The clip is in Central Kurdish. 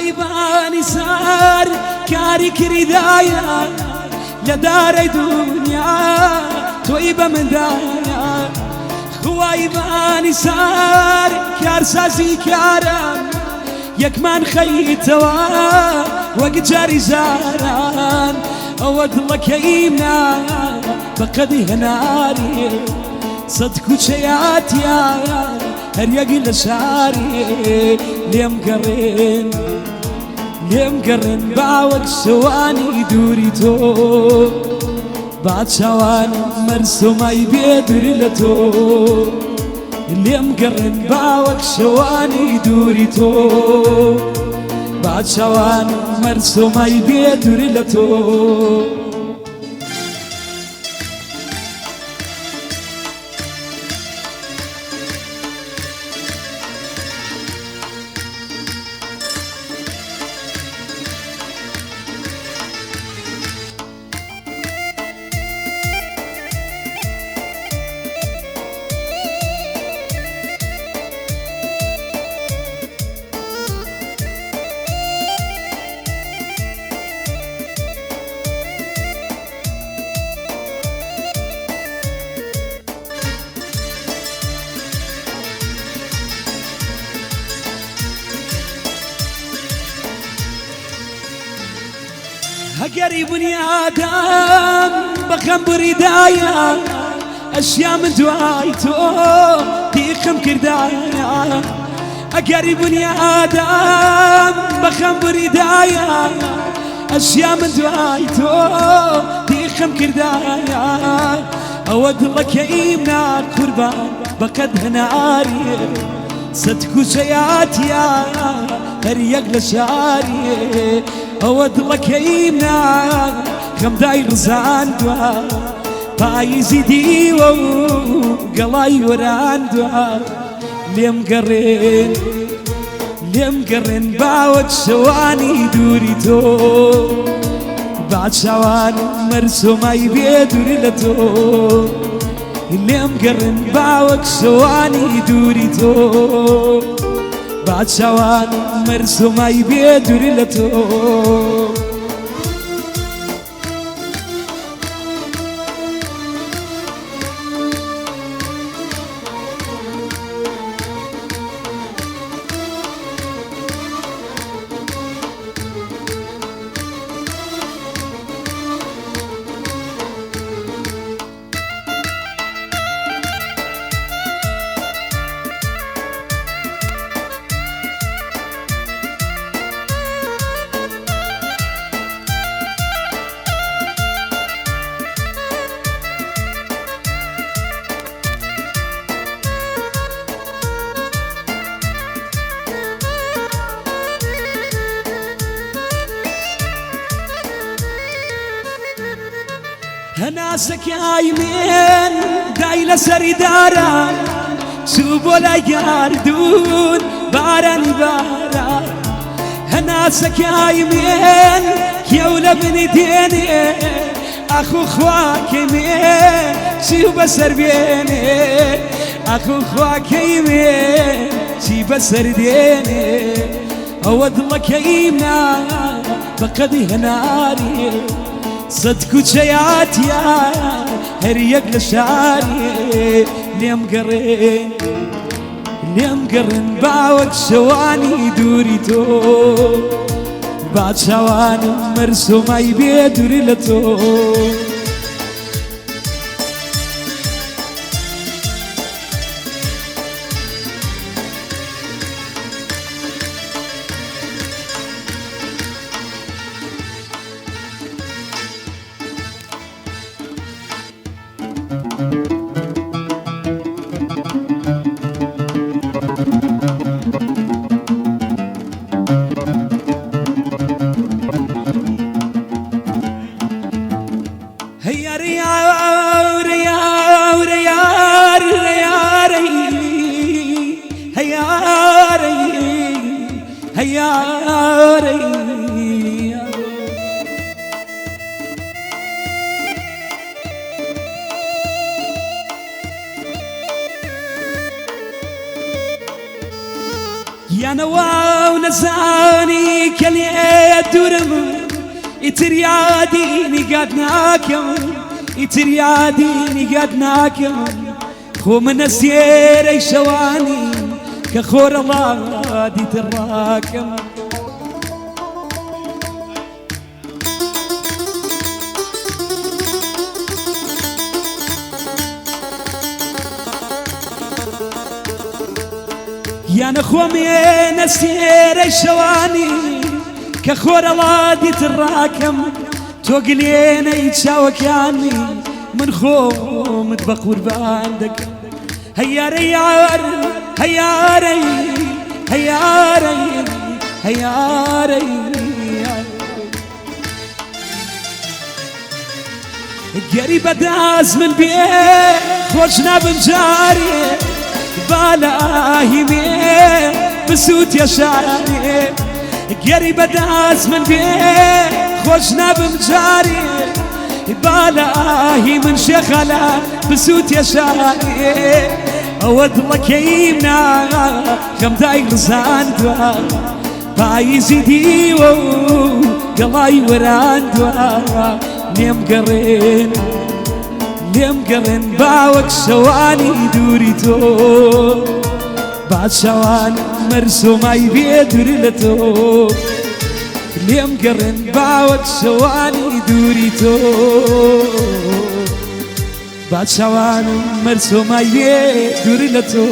خوایبانی سار کاری کردایا لدار دنیا توی بمندایا خوایبانی سار کار سازی کارم یک من خیتوا وقت جاری زاران اود لکیمنا بقدی هناری صدق وشياتيا هر يقل شاري ليم قرن باوك سواني دوريتو بعد شواني مرسومي بيدري لتو ليم قرن باوك سواني دوريتو بعد شواني مرسومي بيدري لتو هقري بني آدم بخم بردايا أشياء من دوايتو ديخم كردايا هقري بني آدم بخم بردايا أشياء من دوايتو ديخم كردايا أود لك إيمنا القربان بقد هناري صدق شياتيا هريق لشاري أود لك إيمنا كم داير زاندوا بايزي ديوو قلاي وراندوا ليم قرن باوك شواني دوريتو بعد شواني مرسومي بيدوري لتو ليم قرن باوك شواني دوريتو بعد شواني مرسومي بيدوري لتو هناسك عايمين دايلة سردارا سوبو لا ياردون باران بارا هناسك عايمين يولا بني ديني أخو خواكي سوبا سربيني أخو خواكي سوبا سرديني أود لك إيمنا بقدي هناري صدق شياتيا هريق لشاري ليم قرن باوك شواني دوريتو بعد شواني مرسومي بيدوري لتو يا نواو نزاني كلي دورم يترياديني قد ناكم يترياديني قد ناكم خو من السير اي شواني كخور الله دي تراكم يا نخومي نسير الشواني كخور الله دي تراكم توقلين يتشاوك يعني من خوم تبقور باندك هيا ريار هيا ري هيا ري هيا ري قريبة داز من بيت خوشنا بمجاري بالاهي مي بسوت يا شعري قريبة داز من بيت خوشنا بمجاري بالاهي من شغلة بسوت يا شعري اود لك يمنا كم دايق لسان دوا بايزي ديو قلاي وران دوا نيم قرين لم قرن باوك شواني دوريتو بعد شوان مرسوماي بيدوريلتو لم قرن باوك شواني دوريتو بعد شوان مرسوماي بيدوريلتو